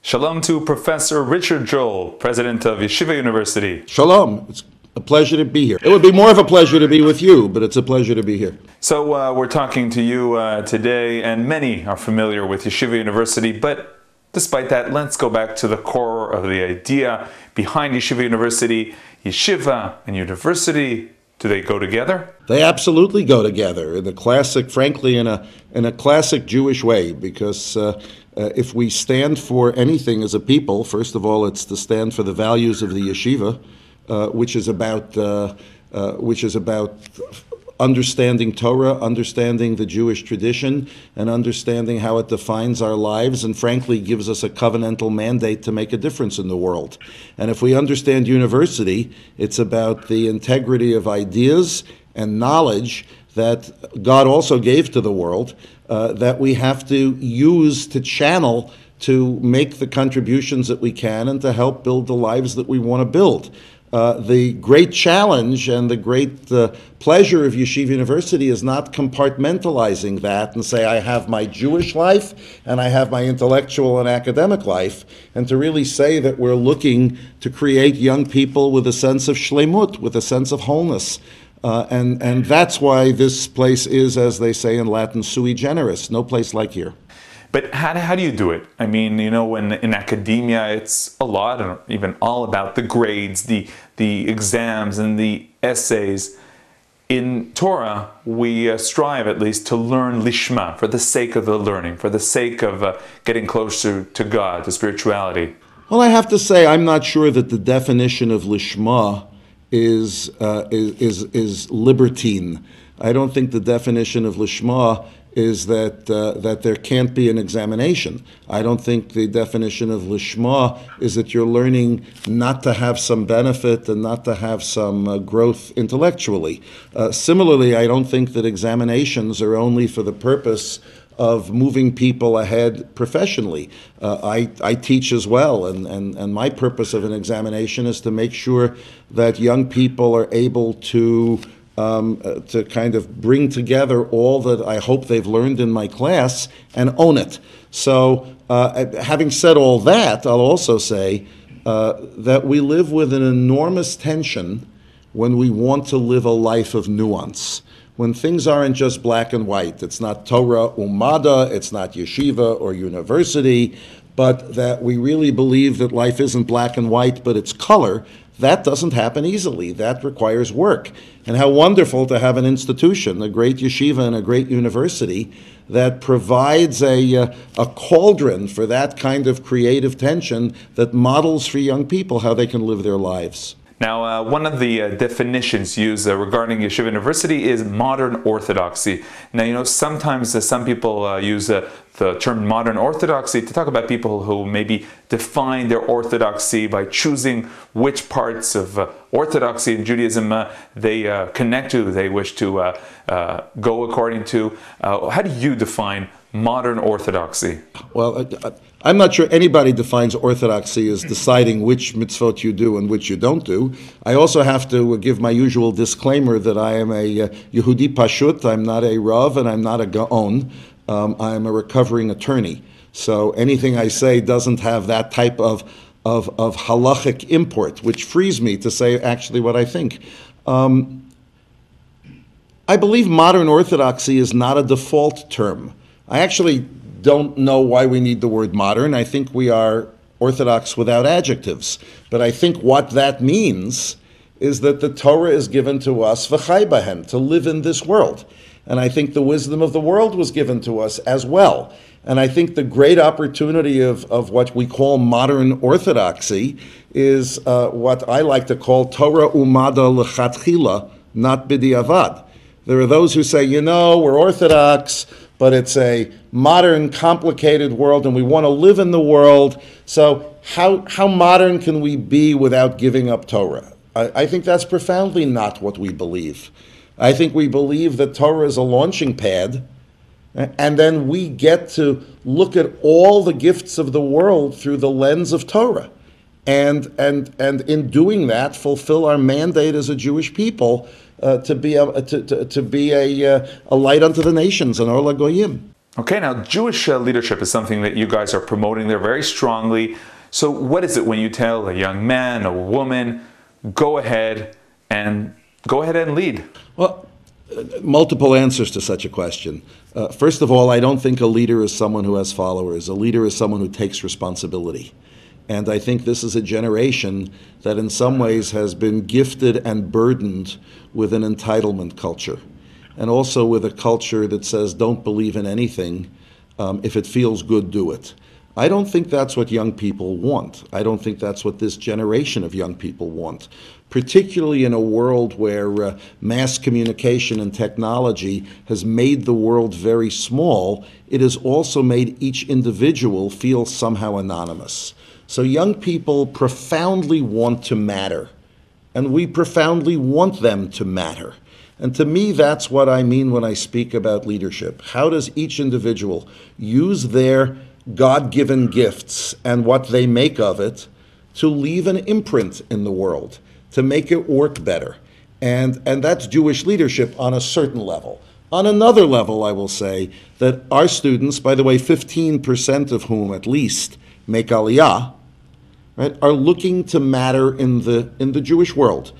Shalom to Professor Richard Joel, President of Yeshiva University. Shalom. It's a pleasure to be here. It would be more of a pleasure to be with you, but it's a pleasure to be here. So we're talking to you today, and many are familiar with Yeshiva University, but despite that, let's go back to the core of the idea behind Yeshiva University. Yeshiva and university, do they go together? They absolutely go together in the classic, frankly, in a classic Jewish way, because if we stand for anything as a people, first of all, it's to stand for the values of the yeshiva, which is about understanding Torah, understanding the Jewish tradition, and understanding how it defines our lives, and frankly gives us a covenantal mandate to make a difference in the world. And if we understand university, it's about the integrity of ideas and knowledge that God also gave to the world, that we have to use to channel to make the contributions that we can and to help build the lives that we want to build. The great challenge and the great pleasure of Yeshiva University is not compartmentalizing that and say, I have my Jewish life and I have my intellectual and academic life, and to really say that we're looking to create young people with a sense of shlemut, with a sense of wholeness. And that's why this place is, as they say in Latin, sui generis, no place like here. But how do you do it? I mean, you know, when in academia, it's a lot, and even all about the grades, the exams, and the essays. In Torah, we strive at least to learn lishma, for the sake of the learning, for the sake of getting closer to God, to spirituality. Well, I have to say, I'm not sure that the definition of lishma is libertine. I don't think the definition of lishma is that there can't be an examination. I don't think the definition of lishma is that you're learning not to have some benefit and not to have some growth intellectually. Similarly, I don't think that examinations are only for the purpose of moving people ahead professionally. I teach as well, and my purpose of an examination is to make sure that young people are able to kind of bring together all that I hope they've learned in my class and own it. So having said all that, I'll also say that we live with an enormous tension when we want to live a life of nuance. When things aren't just black and white. It's not Torah umada, it's not yeshiva or university, but that we really believe that life isn't black and white, but it's color. That doesn't happen easily. That requires work. And how wonderful to have an institution, a great yeshiva and a great university, that provides a cauldron for that kind of creative tension that models for young people how they can live their lives. Now, one of the definitions used regarding Yeshiva University is modern orthodoxy. Now, you know, sometimes some people use the term modern orthodoxy to talk about people who maybe define their orthodoxy by choosing which parts of orthodoxy in Judaism they connect to, they wish to go according to. How do you define modern orthodoxy? Well, I'm not sure anybody defines orthodoxy as deciding which mitzvot you do and which you don't do. I also have to give my usual disclaimer that I am a Yehudi Pashut. I'm not a Rav and I'm not a Gaon. I'm a recovering attorney. So anything I say doesn't have that type of halachic import, which frees me to say actually what I think. I believe modern orthodoxy is not a default term. I actually don't know why we need the word modern. I think we are orthodox without adjectives. But I think what that means is that the Torah is given to us, v'chai bahem, to live in this world. And I think the wisdom of the world was given to us as well. And I think the great opportunity of what we call modern orthodoxy is what I like to call Torah umada l'chatchila, not b'diavad. There are those who say, you know, we're orthodox, but it's a modern, complicated world, and we want to live in the world. So how modern can we be without giving up Torah? I think that's profoundly not what we believe. I think we believe that Torah is a launching pad, and then we get to look at all the gifts of the world through the lens of Torah. And in doing that, fulfill our mandate as a Jewish people to be a light unto the nations, an Or LaGoyim. Okay, now Jewish leadership is something that you guys are promoting there very strongly. So what is it when you tell a young man, a woman, go ahead and lead? Well, multiple answers to such a question. First of all, I don't think a leader is someone who has followers. A leader is someone who takes responsibility. And I think this is a generation that in some ways has been gifted and burdened with an entitlement culture, and also with a culture that says don't believe in anything. If it feels good, do it. I don't think that's what young people want. I don't think that's what this generation of young people want, particularly in a world where mass communication and technology has made the world very small. It has also made each individual feel somehow anonymous. So young people profoundly want to matter, and we profoundly want them to matter. And to me, that's what I mean when I speak about leadership. How does each individual use their God-given gifts and what they make of it to leave an imprint in the world, to make it work better? And that's Jewish leadership on a certain level. On another level, I will say that our students, by the way, 15% of whom at least make Aliyah, right, are looking to matter in the Jewish world.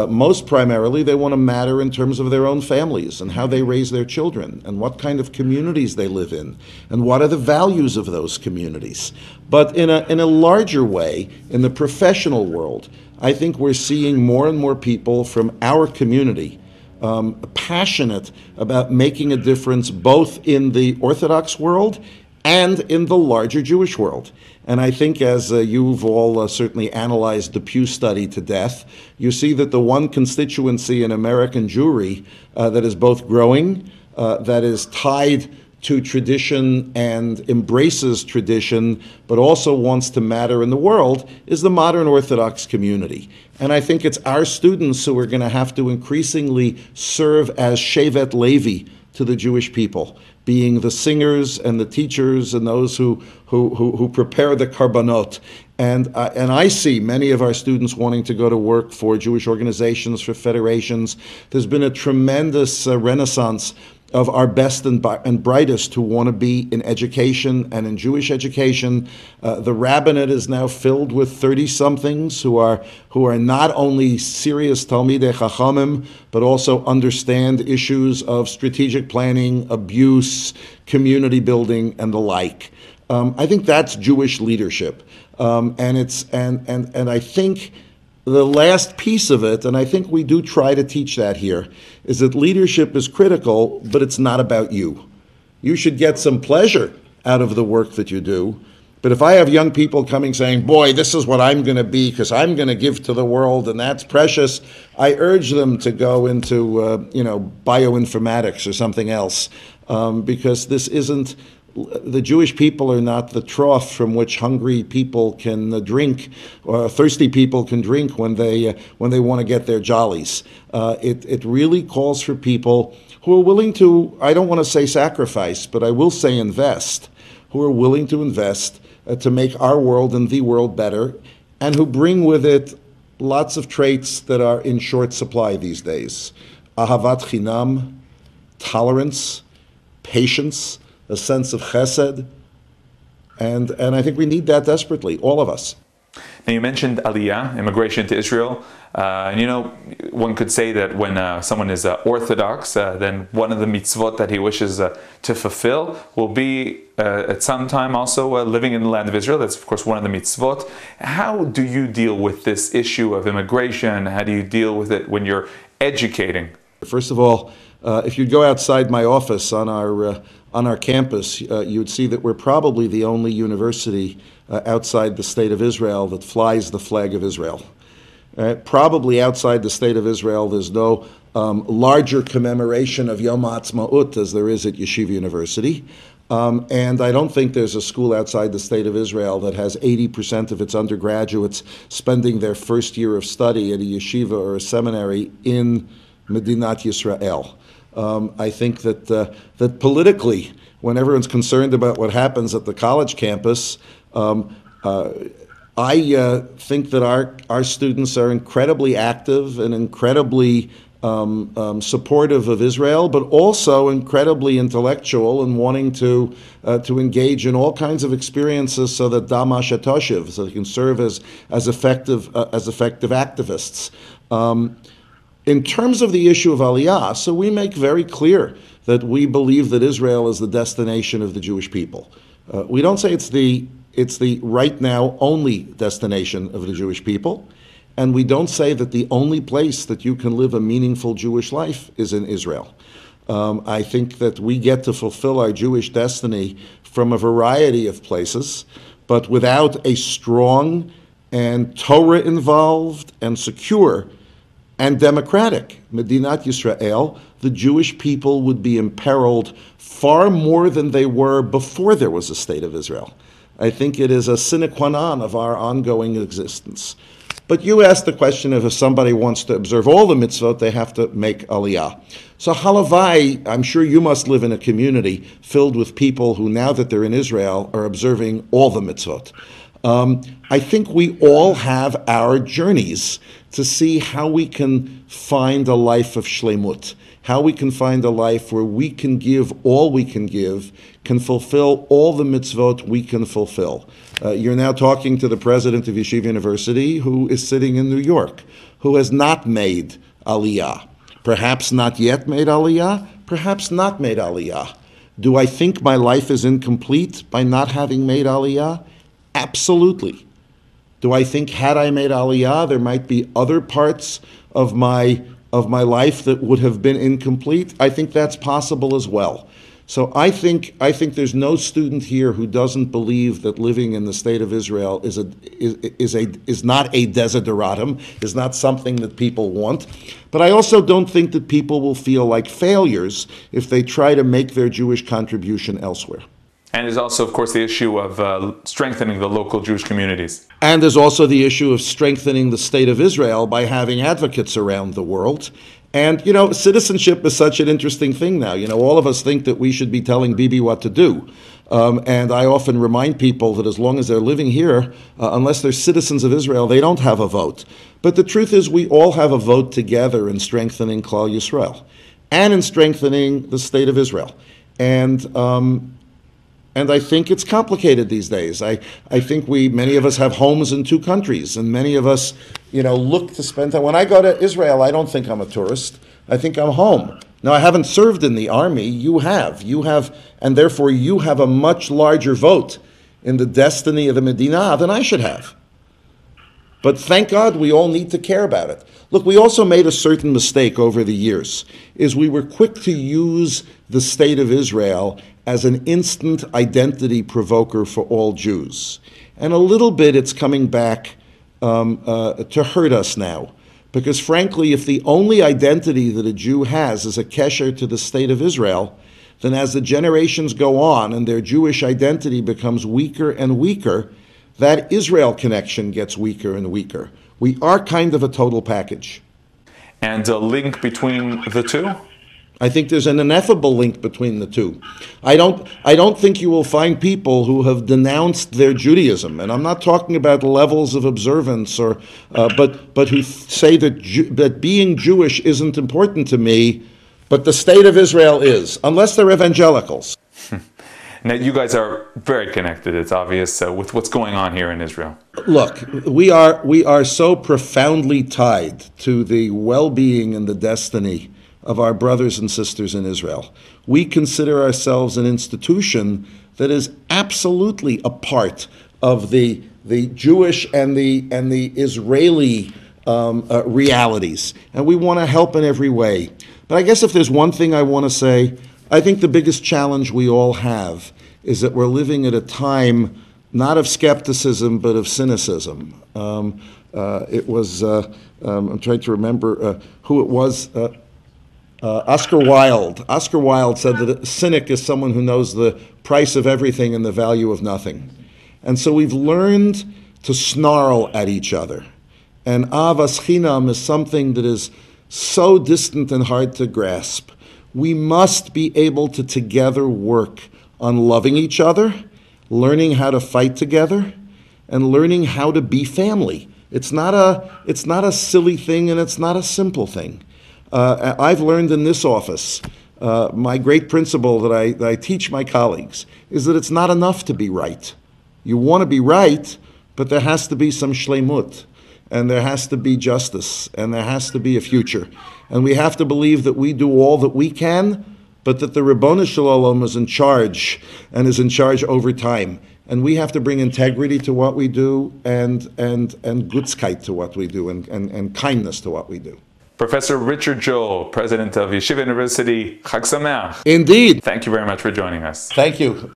Most primarily, they want to matter in terms of their own families and how they raise their children and what kind of communities they live in and what are the values of those communities. But in a larger way, in the professional world, I think we're seeing more and more people from our community passionate about making a difference both in the Orthodox world and in the larger Jewish world. And I think as you've all certainly analyzed the Pew study to death, you see that the one constituency in American Jewry that is both growing, that is tied to tradition and embraces tradition, but also wants to matter in the world, is the modern Orthodox community. And I think it's our students who are going to have to increasingly serve as Shevet Levi to the Jewish people, being the singers and the teachers and those who prepare the karbanot. And I see many of our students wanting to go to work for Jewish organizations, for federations. There's been a tremendous renaissance of our best and brightest who want to be in education and in Jewish education. The rabbinate is now filled with 30-somethings who are not only serious Talmidei Chachamim, but also understand issues of strategic planning, abuse, community building, and the like. I think that's Jewish leadership, and I think the last piece of it, and I think we do try to teach that here, is that leadership is critical, but it's not about you. You should get some pleasure out of the work that you do. But if I have young people coming saying, boy, this is what I'm going to be because I'm going to give to the world and that's precious, I urge them to go into bioinformatics or something else, because this isn't. The Jewish people are not the trough from which hungry people can drink, or thirsty people can drink when they want to get their jollies. It really calls for people who are willing to, I don't want to say sacrifice, but I will say invest, who are willing to invest to make our world and the world better, and who bring with it lots of traits that are in short supply these days. Ahavat chinam, tolerance, patience, a sense of chesed, and I think we need that desperately, all of us. Now you mentioned Aliyah, immigration to Israel. One could say that when someone is Orthodox, then one of the mitzvot that he wishes to fulfill will be at some time also living in the land of Israel. That's of course one of the mitzvot. How do you deal with this issue of immigration? How do you deal with it when you're educating? First of all, if you'd go outside my office on our campus, you would see that we're probably the only university outside the state of Israel that flies the flag of Israel. Probably outside the state of Israel, there's no larger commemoration of Yom HaAtzmaut as there is at Yeshiva University. And I don't think there's a school outside the state of Israel that has 80% of its undergraduates spending their first year of study at a yeshiva or a seminary in Medinat Yisrael. I think that politically, when everyone's concerned about what happens at the college campus, I think that our students are incredibly active and incredibly supportive of Israel, but also incredibly intellectual and wanting to engage in all kinds of experiences so that damash etoshiv, so they can serve as effective activists. In terms of the issue of Aliyah, so we make very clear that we believe that Israel is the destination of the Jewish people. We don't say it's the right now only destination of the Jewish people, and we don't say that the only place that you can live a meaningful Jewish life is in Israel. I think that we get to fulfill our Jewish destiny from a variety of places, but without a strong and Torah-involved and secure and democratic Medinat Yisrael, the Jewish people would be imperiled far more than they were before there was a state of Israel. I think it is a sine qua non of our ongoing existence. But you asked the question of if somebody wants to observe all the mitzvot, they have to make aliyah. So halavai, I'm sure you must live in a community filled with people who, now that they're in Israel, are observing all the mitzvot. I think we all have our journeys to see how we can find a life of shlemut, how we can find a life where we can give all we can fulfill all the mitzvot we can fulfill. You're now talking to the president of Yeshiva University, who is sitting in New York, who has not made aliyah. Perhaps not yet made aliyah, perhaps not made aliyah. Do I think my life is incomplete by not having made aliyah? Absolutely. Do I think had I made aliyah, there might be other parts of my life that would have been incomplete? I think that's possible as well. So I think there's no student here who doesn't believe that living in the state of Israel is not a desideratum, is not something that people want. But I also don't think that people will feel like failures if they try to make their Jewish contribution elsewhere. And there's also, of course, the issue of strengthening the local Jewish communities. And there's also the issue of strengthening the state of Israel by having advocates around the world. And, citizenship is such an interesting thing now. All of us think that we should be telling Bibi what to do. And I often remind people that as long as they're living here, unless they're citizens of Israel, they don't have a vote. But the truth is we all have a vote together in strengthening Klal Yisrael and in strengthening the state of Israel. And I think it's complicated these days. I think many of us have homes in two countries, and many of us, look to spend time. When I go to Israel, I don't think I'm a tourist. I think I'm home. Now, I haven't served in the army. You have, and therefore you have a much larger vote in the destiny of the Medina than I should have. But thank God we all need to care about it. Look, we also made a certain mistake over the years, is we were quick to use the state of Israel as an instant identity provoker for all Jews. And a little bit it's coming back to hurt us now. Because frankly, if the only identity that a Jew has is a kesher to the state of Israel, then as the generations go on and their Jewish identity becomes weaker and weaker, that Israel connection gets weaker and weaker. We are kind of a total package. And a link between the two? I think there's an ineffable link between the two. I don't think you will find people who have denounced their Judaism, and I'm not talking about levels of observance, but who say that being Jewish isn't important to me, but the state of Israel is, unless they're evangelicals. Now, you guys are very connected, it's obvious, with what's going on here in Israel. Look, we are so profoundly tied to the well-being and the destiny of our brothers and sisters in Israel. We consider ourselves an institution that is absolutely a part of the Jewish and the Israeli realities, and we want to help in every way. But I guess if there's one thing I want to say, I think the biggest challenge we all have is that we're living at a time not of skepticism but of cynicism. I'm trying to remember who it was. Oscar Wilde. Oscar Wilde said that a cynic is someone who knows the price of everything and the value of nothing. And so we've learned to snarl at each other. And avas chinam is something that is so distant and hard to grasp. We must be able to together work on loving each other, learning how to fight together, and learning how to be family. It's not a silly thing and it's not a simple thing. I've learned in this office, my great principle that I teach my colleagues is that it's not enough to be right. You want to be right, but there has to be some shleimut, and there has to be justice, and there has to be a future. And we have to believe that we do all that we can, but that the Ribono Shel Olam is in charge, and is in charge over time. And we have to bring integrity to what we do, and gutzkeit to what we do, and kindness to what we do. Professor Richard Joel, President of Yeshiva University, Chag Sameach. Indeed. Thank you very much for joining us. Thank you.